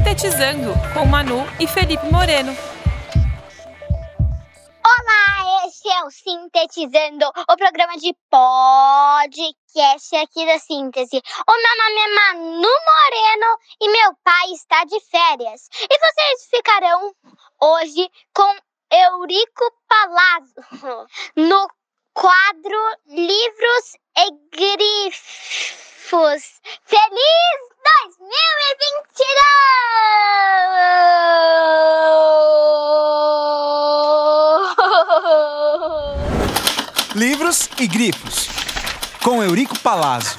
Sintetizando, com Manu e Felipe Moreno. Olá, esse é o Sintetizando, o programa de podcast aqui da Síntese. O meu nome é Manu Moreno e meu pai está de férias. E vocês ficarão hoje com Eurico Palazzo no quadro Livros e Grifos. Feliz 2022! Livros e Grifos, com Eurico Palazzo,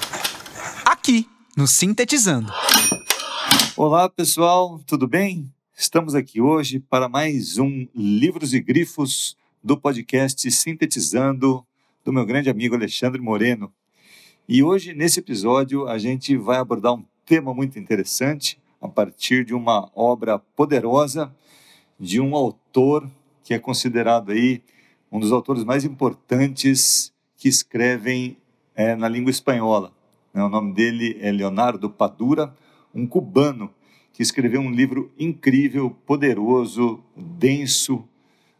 aqui no Sintetizando. Olá pessoal, tudo bem? Estamos aqui hoje para mais um Livros e Grifos do podcast Sintetizando, do meu grande amigo Alexandre Moreno. E hoje, nesse episódio, a gente vai abordar um tema muito interessante a partir de uma obra poderosa de um autor que é considerado aí um dos autores mais importantes que escrevem na língua espanhola. O nome dele é Leonardo Padura, um cubano que escreveu um livro incrível, poderoso, denso,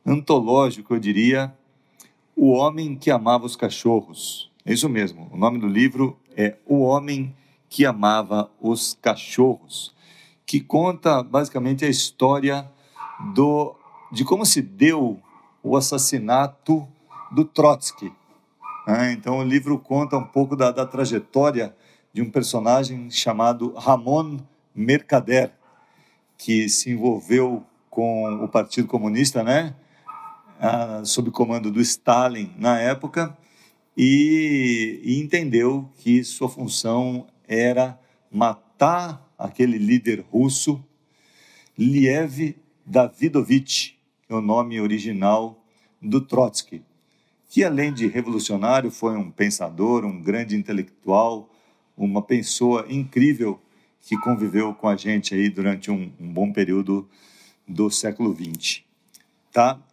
antológico, eu diria, O Homem que Amava os Cachorros. É isso mesmo, o nome do livro é O Homem que Amava os Cachorros, que conta basicamente a história de como se deu o assassinato do Trotsky. Então o livro conta um pouco da trajetória de um personagem chamado Ramon Mercader, que se envolveu com o Partido Comunista, sob comando do Stalin na época, e entendeu que sua função era matar aquele líder russo, Liev Davidovich, que é o nome original do Trotsky, que além de revolucionário foi um pensador, um grande intelectual, uma pessoa incrível que conviveu com a gente aí durante um bom período do século XX.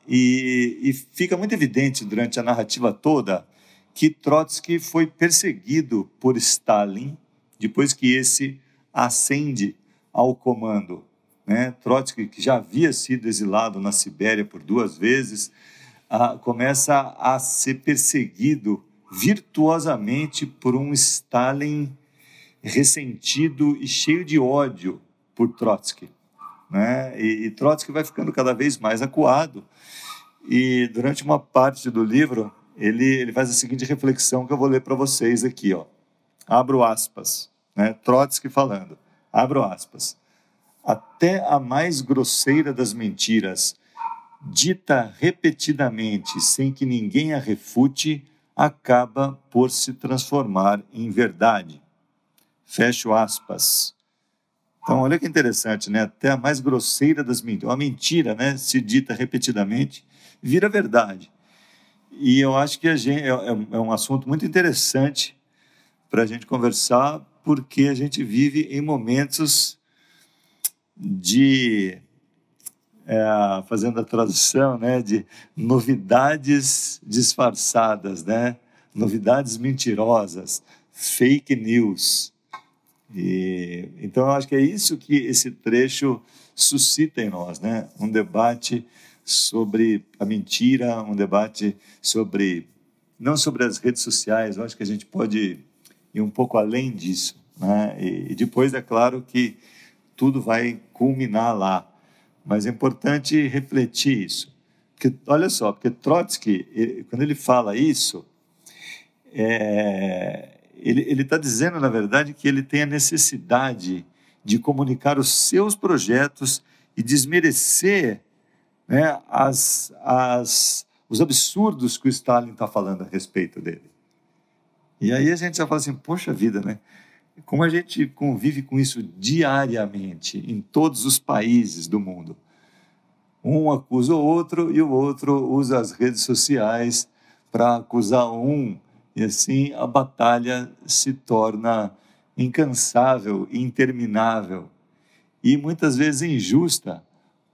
E fica muito evidente durante a narrativa toda que Trotsky foi perseguido por Stalin depois que esse ascende ao comando. Trotsky, que já havia sido exilado na Sibéria por 2 vezes, começa a ser perseguido virtuosamente por um Stalin ressentido e cheio de ódio por Trotsky. E Trotsky vai ficando cada vez mais acuado, e durante uma parte do livro ele faz a seguinte reflexão que eu vou ler para vocês aqui, abro aspas, Trotsky falando, abro aspas: até a mais grosseira das mentiras, dita repetidamente sem que ninguém a refute, acaba por se transformar em verdade. Fecho aspas. Então, olha que interessante, até a mais grosseira das mentiras, uma mentira, se dita repetidamente, vira verdade. E eu acho que é um assunto muito interessante para a gente conversar, porque a gente vive em momentos de, fazendo a tradução, de novidades disfarçadas, novidades mentirosas, fake news. Então, eu acho que é isso que esse trecho suscita em nós, um debate sobre a mentira, um debate não sobre as redes sociais. Eu acho que a gente pode ir um pouco além disso, e depois é claro que tudo vai culminar lá, mas é importante refletir isso, porque olha só, porque Trotsky, quando ele fala isso, ele está dizendo, na verdade, que ele tem a necessidade de comunicar os seus projetos e desmerecer os absurdos que o Stalin está falando a respeito dele. E aí a gente já fala assim, poxa vida, como a gente convive com isso diariamente em todos os países do mundo. Um acusa o outro e o outro usa as redes sociais para acusar um, e assim a batalha se torna incansável, interminável e muitas vezes injusta,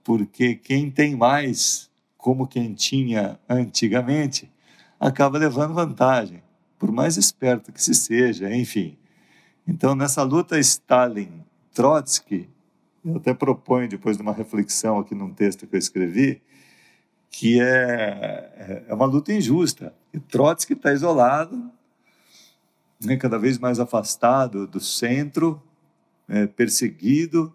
porque quem tem mais, como quem tinha antigamente, acaba levando vantagem, por mais esperto que se seja, enfim. Então, nessa luta Stalin-Trotsky, eu até proponho, depois de uma reflexão aqui num texto que eu escrevi, que é uma luta injusta. E Trotsky está isolado, né, cada vez mais afastado do centro, perseguido.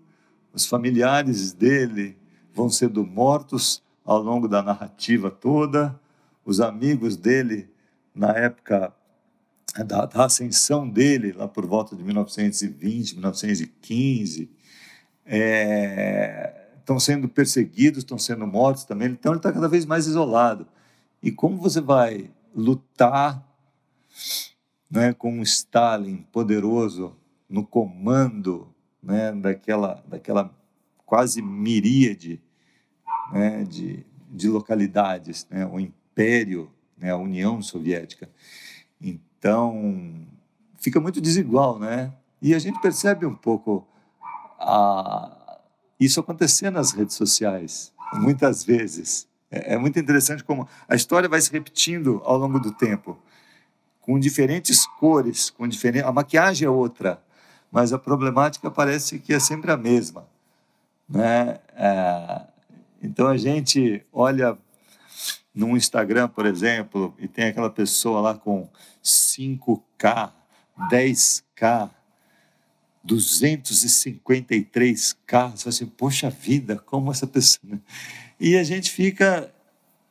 Os familiares dele vão sendo mortos ao longo da narrativa toda. Os amigos dele, na época da ascensão dele, lá por volta de 1920, 1915, estão sendo perseguidos, estão sendo mortos também. Então ele está cada vez mais isolado. E como você vai lutar, né, com um Stalin poderoso no comando, né, daquela quase miríade, né, de localidades, né, o Império, né, a União Soviética? Então, fica muito desigual, né? E a gente percebe um pouco isso acontecer nas redes sociais, muitas vezes. É muito interessante como a história vai se repetindo ao longo do tempo, com diferentes cores, a maquiagem é outra, mas a problemática parece que é sempre a mesma, né? Então a gente olha no Instagram, por exemplo, e tem aquela pessoa lá com 5K, 10K, 253K, você fala assim, poxa vida, como essa pessoa... E a gente fica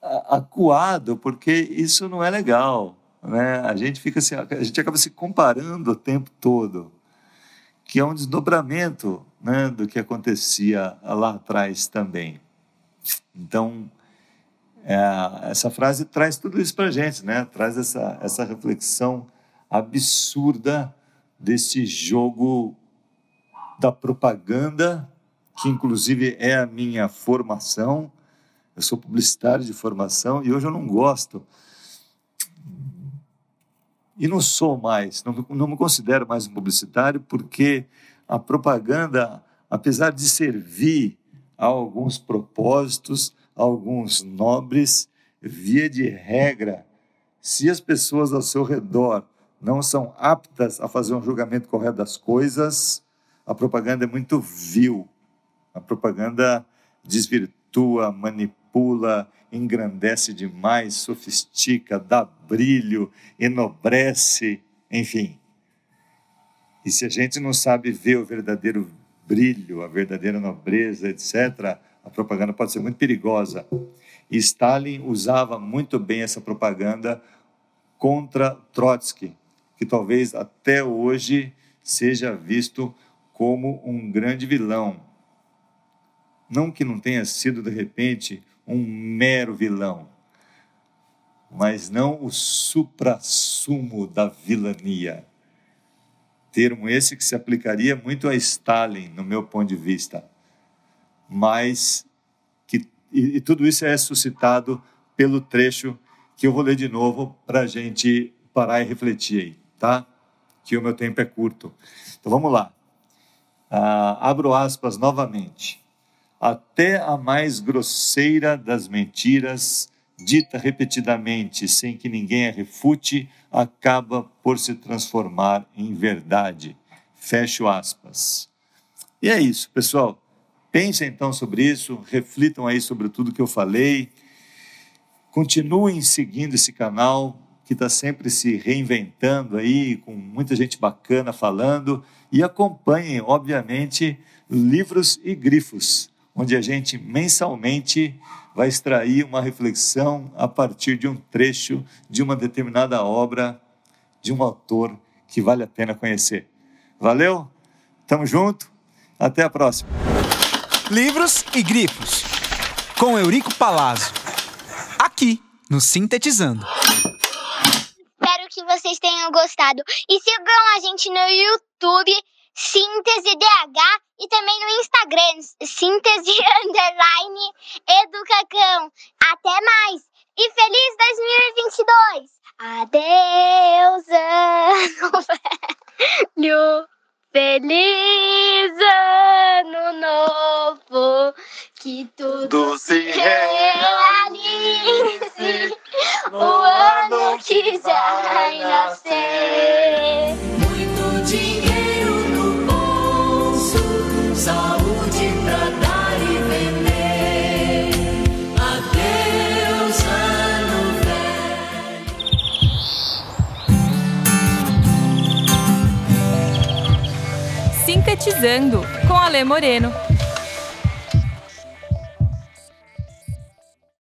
acuado, porque isso não é legal, né? A gente acaba se comparando o tempo todo, que é um desdobramento, né, do que acontecia lá atrás também. Então, essa frase traz tudo isso para a gente, né? Traz essa reflexão absurda desse jogo da propaganda, que inclusive é a minha formação. Eu sou publicitário de formação e hoje eu não gosto. E não sou mais, não me considero mais um publicitário, porque a propaganda, apesar de servir a alguns propósitos, a alguns nobres, via de regra, se as pessoas ao seu redor não são aptas a fazer um julgamento correto das coisas, a propaganda é muito vil. A propaganda desvirtua, manipula, engrandece demais, sofistica, dá brilho, enobrece, enfim. E se a gente não sabe ver o verdadeiro brilho, a verdadeira nobreza, etc., a propaganda pode ser muito perigosa. E Stalin usava muito bem essa propaganda contra Trotsky, que talvez até hoje seja visto como um grande vilão. Não que não tenha sido, de repente, um mero vilão, mas não o suprassumo da vilania. Termo esse que se aplicaria muito a Stalin, no meu ponto de vista. Mas e tudo isso é suscitado pelo trecho que eu vou ler de novo para a gente parar e refletir aí, tá? Que o meu tempo é curto. Então vamos lá. Abro aspas novamente. Até a mais grosseira das mentiras, dita repetidamente, sem que ninguém a refute, acaba por se transformar em verdade. Fecho aspas. E é isso, pessoal. Pensem então sobre isso, reflitam aí sobre tudo que eu falei. Continuem seguindo esse canal, que está sempre se reinventando aí, com muita gente bacana falando. E acompanhem, obviamente, Livros e Grifos, onde a gente mensalmente vai extrair uma reflexão a partir de um trecho de uma determinada obra de um autor que vale a pena conhecer. Valeu? Tamo junto. Até a próxima. Livros e Grifos, com Eurico Palazzo, aqui no Sintetizando. Espero que vocês tenham gostado. E sigam a gente no YouTube, Síntese DH, e também no Instagram, Síntese_Educacão. Até mais e feliz 2022! Adeus, ano velho! Feliz ano novo, que tudo se realize, o ano que vai nascer. Muito dinheiro no bolso, saúde Sintetizando com Alê Moreno.